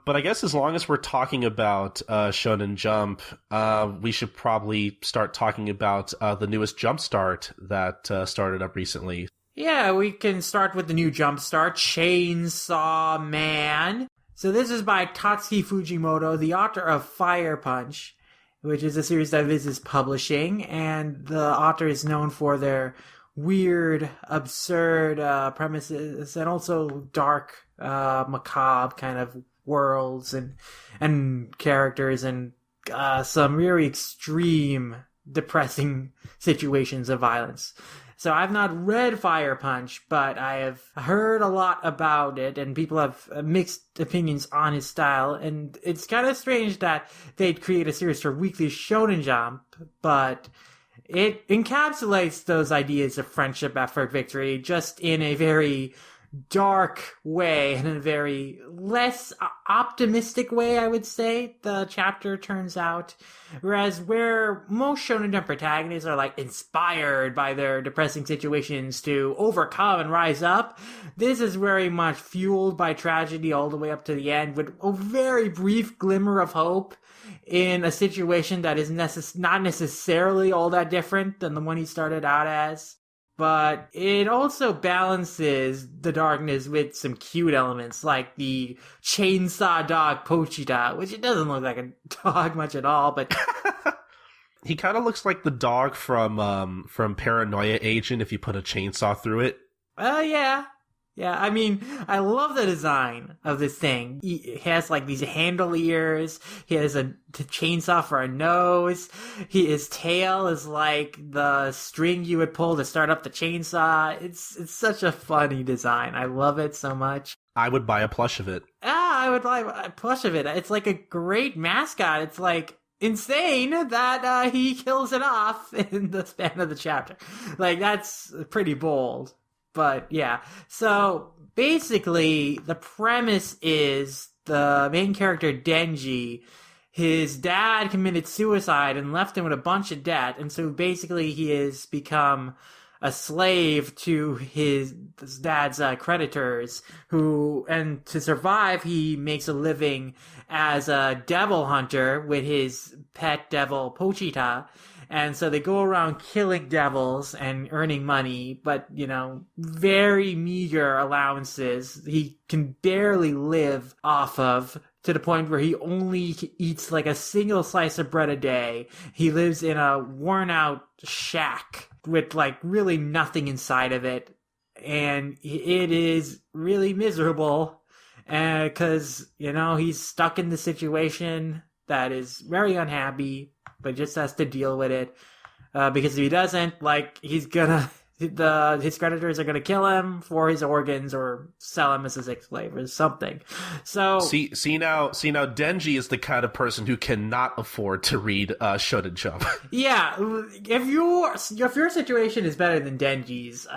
But I guess as long as we're talking about Shonen Jump, we should probably start talking about the newest Jumpstart that started up recently. Yeah, we can start with the new Jumpstart, Chainsaw Man. So this is by Tatsuki Fujimoto, the author of Fire Punch, which is a series that Viz is publishing, and the author is known for their weird, absurd premises, and also dark, macabre kind of worlds and characters, and some very extreme, depressing situations of violence. So I've not read Fire Punch, but I have heard a lot about it, and people have mixed opinions on his style, and it's kind of strange that they'd create a series for Weekly Shonen Jump, but it encapsulates those ideas of friendship, effort, victory, just in a very dark way, and in a very less optimistic way, I would say, the chapter turns out. Whereas where most Shonen Jump protagonists are like inspired by their depressing situations to overcome and rise up, this is very much fueled by tragedy all the way up to the end, with a very brief glimmer of hope in a situation that is not necessarily all that different than the one he started out as. But it also balances the darkness with some cute elements, like the chainsaw dog Pochita, which it doesn't look like a dog much at all, but He kind of looks like the dog from Paranoia Agent if you put a chainsaw through it. Yeah. Yeah, I mean, I love the design of this thing. He has, like, these handle ears. He has a chainsaw for a nose. His tail is like the string you would pull to start up the chainsaw. It's such a funny design. I love it so much. I would buy a plush of it. I would buy a plush of it. It's like a great mascot. It's like insane that he kills it off in the span of the chapter. Like, that's pretty bold. But yeah, so basically the premise is the main character Denji, his dad committed suicide and left him with a bunch of debt, and so basically he has become a slave to his dad's creditors, and to survive he makes a living as a devil hunter with his pet devil Pochita. And so they go around killing devils and earning money, but, very meager allowances. He can barely live off of, to the point where he only eats like a single slice of bread a day. He lives in a worn out shack with like really nothing inside of it. And it is really miserable because, he's stuck in the situation that is very unhappy, but just has to deal with it, because if he doesn't, his creditors are gonna kill him for his organs or sell him as a sex slave or something. So see now, Denji is the kind of person who cannot afford to read Shonen Jump. Yeah, if your situation is better than Denji's,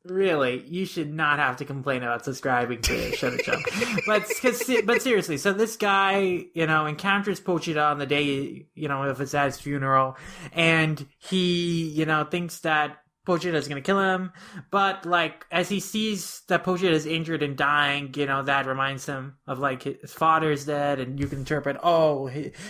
really, you should not have to complain about subscribing to Shonen Jump. But seriously, so this guy, encounters Pochita on the day, of his dad's funeral, and he, thinks that Pochita is going to kill him, but, as he sees that Pochita is injured and dying, that reminds him of, his father's dead, and you can interpret,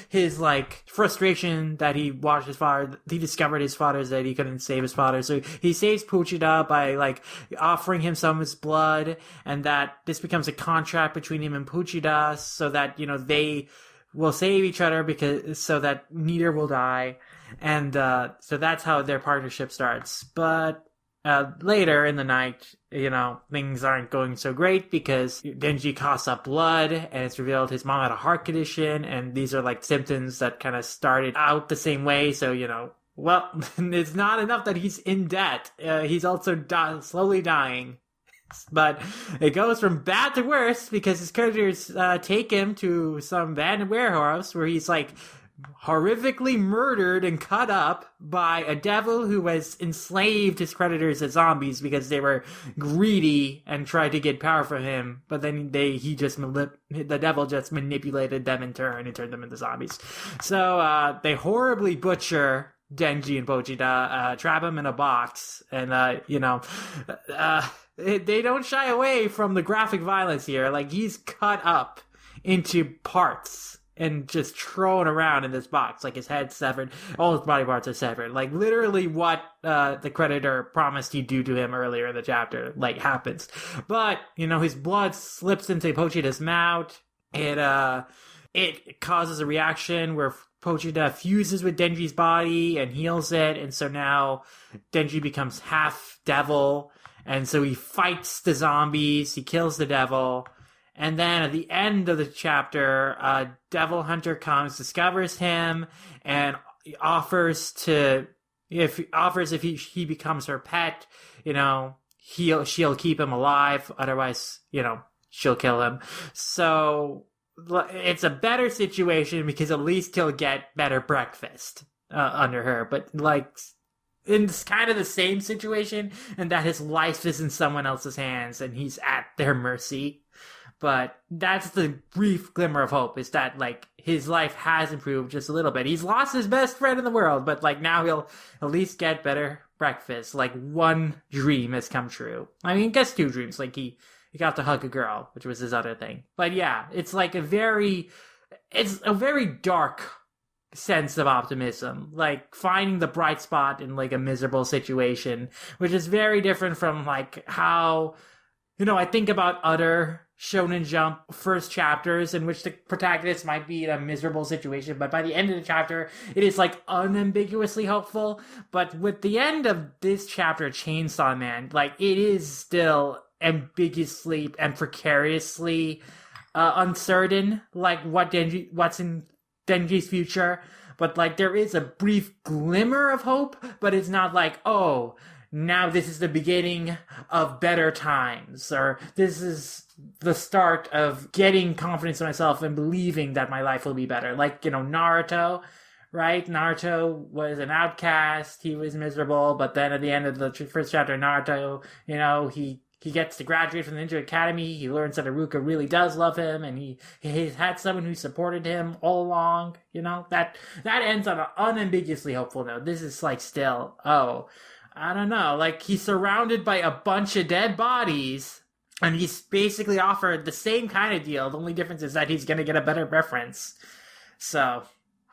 his frustration that he watched his father, he discovered his father's dead, he couldn't save his father, so he saves Pochita by, offering him some of his blood, and that this becomes a contract between him and Pochita, so that, they will save each other so that neither will die. And so that's how their partnership starts. But later in the night, things aren't going so great because Denji coughs up blood, and it's revealed his mom had a heart condition, and these are symptoms that kind of started out the same way. So, well, it's not enough that he's in debt. He's also slowly dying. But it goes from bad to worse because his creditors take him to some abandoned warehouse where he's horrifically murdered and cut up by a devil who has enslaved his creditors as zombies because they were greedy and tried to get power from him. But then the devil just manipulated them in turn and turned them into zombies. So they horribly butcher Denji and Pochita, trap him in a box, and they don't shy away from the graphic violence here. He's cut up into parts and just thrown around in this box. Like his head's severed, all his body parts are severed. Like literally what the creditor promised he'd do to him earlier in the chapter, like, happens. But, his blood slips into Pochita's mouth. It causes a reaction where Pochita fuses with Denji's body and heals it, and so now Denji becomes half devil, and so he fights the zombies, he kills the devil, and then at the end of the chapter, a devil hunter comes, discovers him, and offers if he becomes her pet, she'll keep him alive, otherwise, she'll kill him. So it's a better situation because at least he'll get better breakfast under her. But, like, it's kind of the same situation, and that his life is in someone else's hands and he's at their mercy. But that's the brief glimmer of hope, is that, like, his life has improved just a little bit. He's lost his best friend in the world, but, like, now he'll at least get better breakfast. Like, one dream has come true. I mean, I guess 2 dreams. Like, he got to hug a girl, which was his other thing. But yeah, it's a very dark sense of optimism. Like, finding the bright spot in, like, a miserable situation, which is very different from, like, how, I think about other Shonen Jump first chapters in which the protagonist might be in a miserable situation, but by the end of the chapter, it is, like, unambiguously hopeful. But with the end of this chapter, Chainsaw Man, like, it is still ambiguously and precariously uncertain, like, what's in Denji's future. But, like, there is a brief glimmer of hope, but it's not like, oh, now this is the beginning of better times, or this is the start of getting confidence in myself and believing that my life will be better. Like, Naruto, right? Naruto was an outcast, he was miserable, but then at the end of the first chapter, Naruto, he gets to graduate from the Ninja Academy. He learns that Iruka really does love him, and he's had someone who supported him all along. That ends on an unambiguously hopeful note. This is, like, still, I don't know. Like, he's surrounded by a bunch of dead bodies, and he's basically offered the same kind of deal. The only difference is that he's going to get a better reference. So,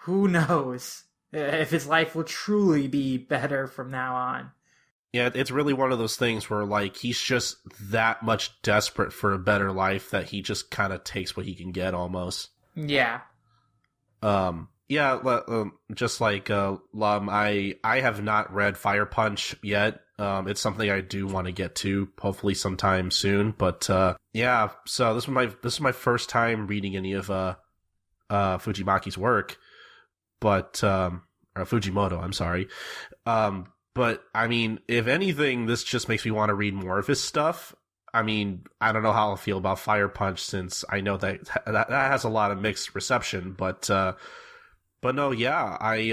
who knows if his life will truly be better from now on. Yeah, it's really one of those things where, like, he's just that much desperate for a better life that he just kind of takes what he can get, almost. Yeah. Just like Lum, I have not read Fire Punch yet. It's something I do want to get to, hopefully sometime soon. But so this is my first time reading any of Fujimaki's work, but or Fujimoto, I'm sorry. But, I mean, if anything, this just makes me want to read more of his stuff. I mean, I don't know how I'll feel about Fire Punch, since I know that has a lot of mixed reception. But no, yeah, I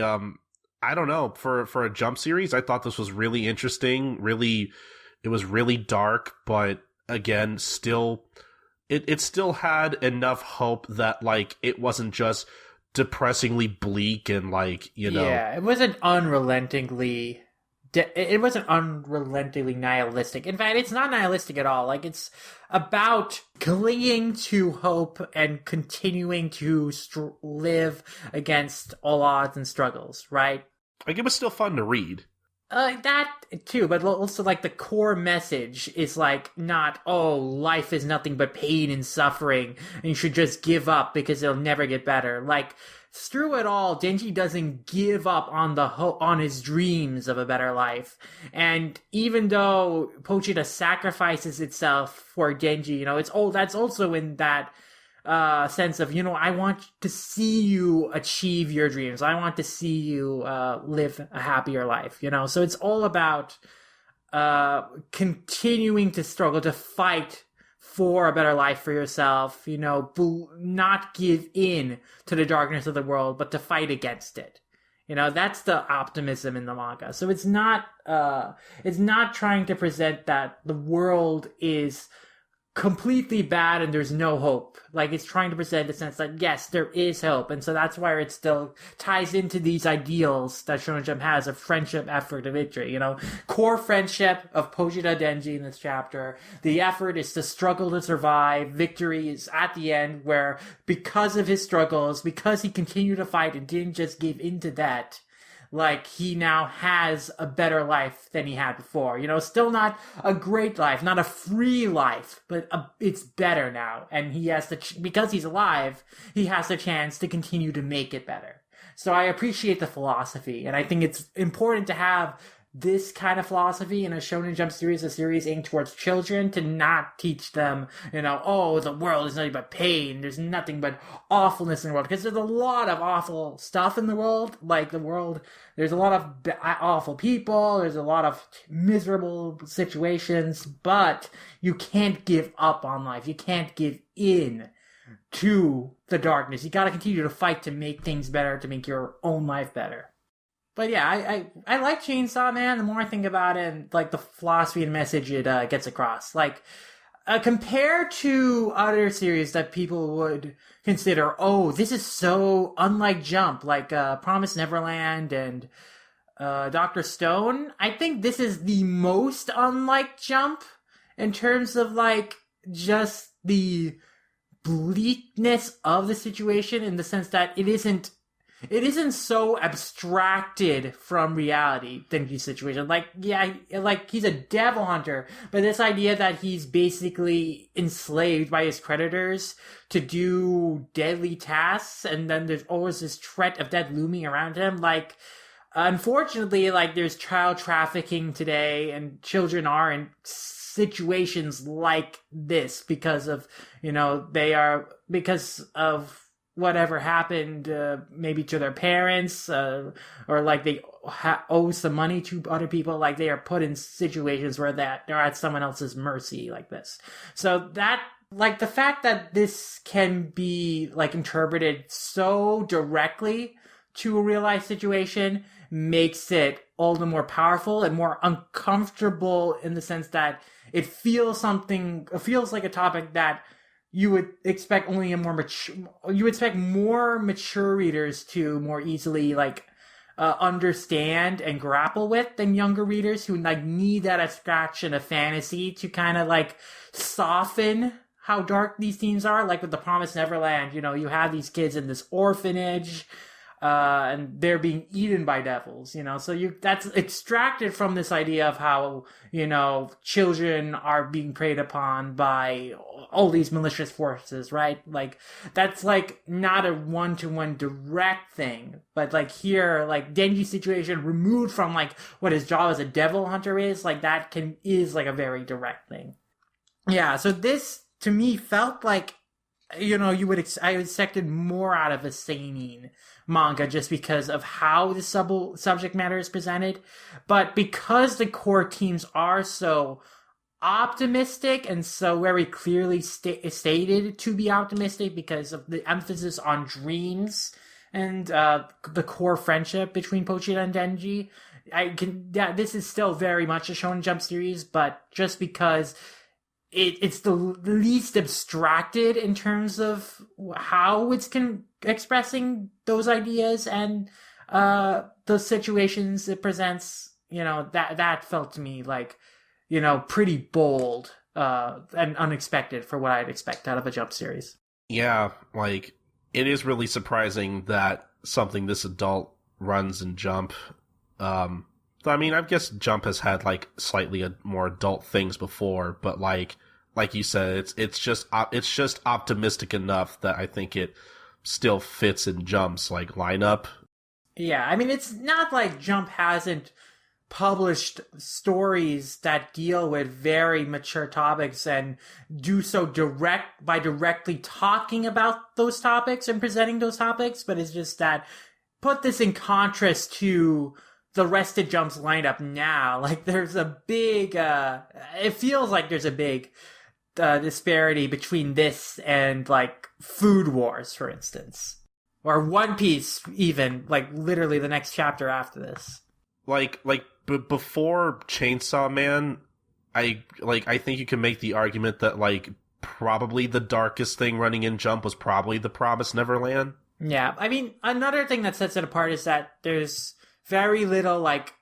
don't know. For a Jump series, I thought this was really interesting. It was really dark, but again, still, it still had enough hope that, like, it wasn't just depressingly bleak and, like, Yeah, it wasn't unrelentingly nihilistic. In fact, it's not nihilistic at all. Like, it's about clinging to hope and continuing to live against all odds and struggles, right? Like, it was still fun to read. That too, but also, like, the core message is, like, not, oh, life is nothing but pain and suffering, and you should just give up because it'll never get better. Like, through it all, Denji doesn't give up on his dreams of a better life. And even though Pochita sacrifices itself for Denji, that's also in that sense of, I want to see you achieve your dreams. I want to see you live a happier life, So it's all about continuing to struggle, to fight for a better life for yourself, not give in to the darkness of the world, but to fight against it. That's the optimism in the manga. So it's not trying to present that the world is completely bad and there's no hope. Like, it's trying to present the sense that, yes, there is hope. And so that's why it still ties into these ideals that Shonen Jump has of friendship, effort, and victory. You know, core friendship of Pochita Denji in this chapter. The effort is to struggle to survive. Victory is at the end, where because of his struggles, because he continued to fight and didn't just give in to that, like, he now has a better life than he had before. You know, still not a great life, not a free life, but it's better now. And he has because he's alive, he has the chance to continue to make it better. So I appreciate the philosophy, and I think it's important to have this kind of philosophy in a Shonen Jump series, a series aimed towards children, to not teach them, you know, oh, the world is nothing but pain, there's nothing but awfulness in the world, because there's a lot of awful stuff in the world, like the world, there's a lot of awful people, there's a lot of miserable situations, but you can't give up on life, you can't give in to the darkness, you gotta continue to fight to make things better, to make your own life better. But yeah, I like Chainsaw Man. The more I think about it, and like the philosophy and message it gets across, like compared to other series that people would consider, oh, this is so unlike Jump, like Promised Neverland and Dr. Stone. I think this is the most unlike Jump in terms of like just the bleakness of the situation, in the sense that it isn't so abstracted from reality, Denji's situation. Like, yeah, like, he's a devil hunter, but this idea that he's basically enslaved by his creditors to do deadly tasks, and then there's always this threat of death looming around him, like, unfortunately, like, there's child trafficking today, and children are in situations like this because of, you know, because of whatever happened, maybe to their parents, or like they owe some money to other people, like they are put in situations where they're at someone else's mercy like this. So that, like, the fact that this can be like interpreted so directly to a real life situation makes it all the more powerful and more uncomfortable, in the sense that it feels like a topic that you would expect more mature readers to more easily like understand and grapple with than younger readers who like need that abstraction of fantasy to kind of like soften how dark these themes are. Like with the Promised Neverland, you know, you have these kids in this orphanage, and they're being eaten by devils, you know, so that's extracted from this idea of how, you know, children are being preyed upon by all these malicious forces, right? Like, that's like not a one-to-one direct thing, but like here, like Denji's situation removed from like what his job as a devil hunter is, like that is like a very direct thing. Yeah, so this to me felt like, you know, I expected more out of a seinen manga just because of how the subject matter is presented. But because the core themes are so optimistic and so very clearly stated to be optimistic because of the emphasis on dreams and the core friendship between Pochita and Denji, this is still very much a Shonen Jump series, but just because it's the least abstracted in terms of how it's expressing those ideas and the situations it presents, you know, that felt to me like, you know, pretty bold and unexpected for what I'd expect out of a Jump series. Yeah, like, it is really surprising that something this adult runs in Jump. I mean, I guess Jump has had like slightly more adult things before, but like you said, it's just optimistic enough that I think it still fits in Jump's like lineup. Yeah, I mean, it's not like Jump hasn't published stories that deal with very mature topics and do so by directly talking about those topics and presenting those topics, but it's just that put this in contrast to the rest of Jump's lineup now. Like, there's a big, it feels like there's a big disparity between this and, like, Food Wars, for instance. Or One Piece, even, like, literally the next chapter after this. Before Chainsaw Man, I think you can make the argument that, like, probably the darkest thing running in Jump was probably The Promised Neverland. Yeah, I mean, another thing that sets it apart is that there's very little, like,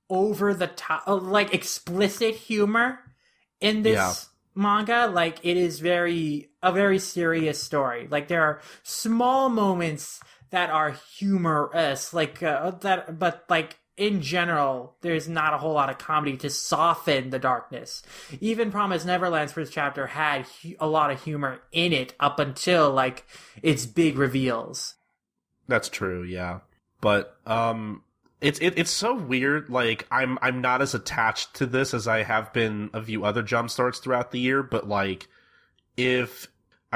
over the top, like, explicit humor in this manga. Like, it is a very serious story. Like, there are small moments that are humorous, like, but, like, in general, there's not a whole lot of comedy to soften the darkness. Even Promised Neverland's first chapter had a lot of humor in it up until, like, its big reveals. That's true, yeah. But, it's so weird. Like, I'm not as attached to this as I have been a few other Jump starts throughout the year, but, like, I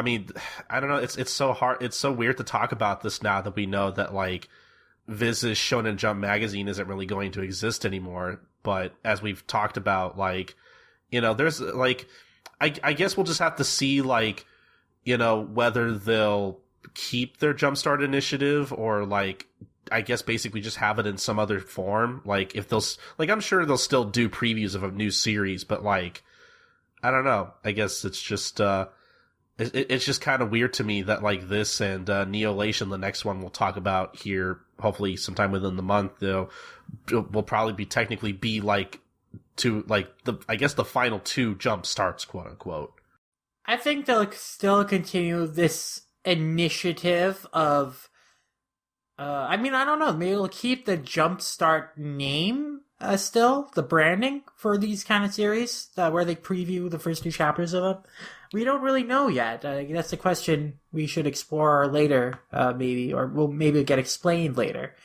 don't know, it's so hard, it's so weird to talk about this now that we know that, like, Viz's Shonen Jump magazine isn't really going to exist anymore. But as we've talked about, like, you know, there's, like, I guess we'll just have to see, like, you know, whether they'll keep their Jumpstart initiative or, like, I guess basically just have it in some other form. Like, if they'll, like, I'm sure they'll still do previews of a new series, but, like, I don't know. I guess it's just, it's just kind of weird to me that, like, this and Neolation, the next one we'll talk about here, hopefully sometime within the month, though, will probably technically be, like, I guess the final 2 Jump starts, quote unquote. I think they'll still continue this initiative of, I mean, I don't know, maybe they'll keep the Jumpstart name still, the branding for these kind of series, where they preview the first 2 chapters of them. We don't really know yet. That's a question we should explore later, maybe, or maybe get explained later.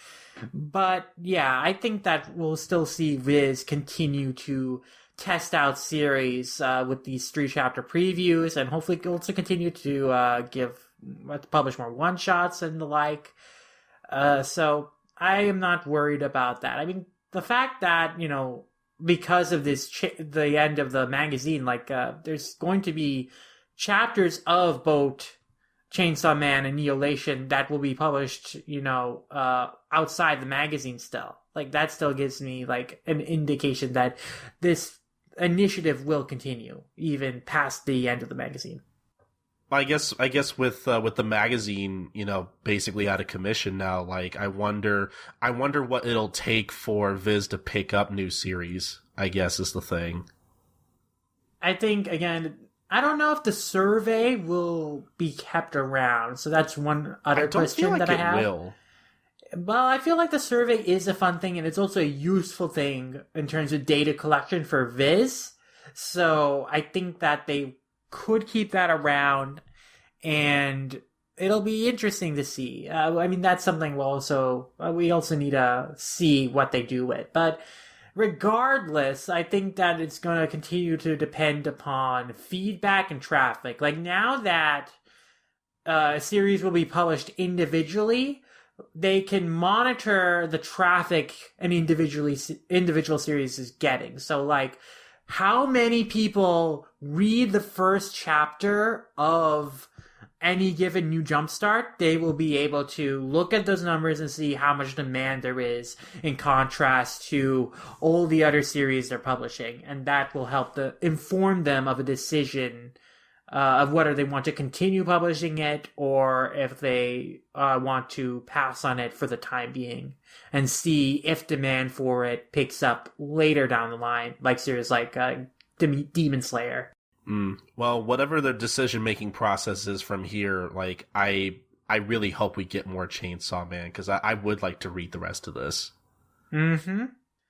But yeah, I think that we'll still see Viz continue to test out series with these 3-chapter previews, and hopefully also continue to publish more one-shots and the like. So I am not worried about that. I mean, the fact that, you know, because of this, the end of the magazine, like, there's going to be chapters of both Chainsaw Man and Neolation that will be published, you know, outside the magazine still. Like, that still gives me, like, an indication that this initiative will continue, even past the end of the magazine. I guess with the magazine, you know, basically out of commission now, like, I wonder what it'll take for Viz to pick up new series, I guess, is the thing. I think, again, I don't know if the survey will be kept around, so that's one other question that I have. I don't feel like it will. Well, I feel like the survey is a fun thing, and it's also a useful thing in terms of data collection for Viz, so I think that they could keep that around, and it'll be interesting to see. I mean, that's something we also need to see what they do with. But regardless, I think that it's going to continue to depend upon feedback and traffic. Like, now that a series will be published individually, they can monitor the traffic an individual series is getting. So, like, how many people read the first chapter of any given new Jumpstart, they will be able to look at those numbers and see how much demand there is in contrast to all the other series they're publishing. And that will help inform them of a decision of whether they want to continue publishing it or if they want to pass on it for the time being and see if demand for it picks up later down the line, like series like Demon Slayer. Well, whatever the decision-making process is from here, like, I really hope we get more Chainsaw Man, because I would like to read the rest of this. Mm-hmm.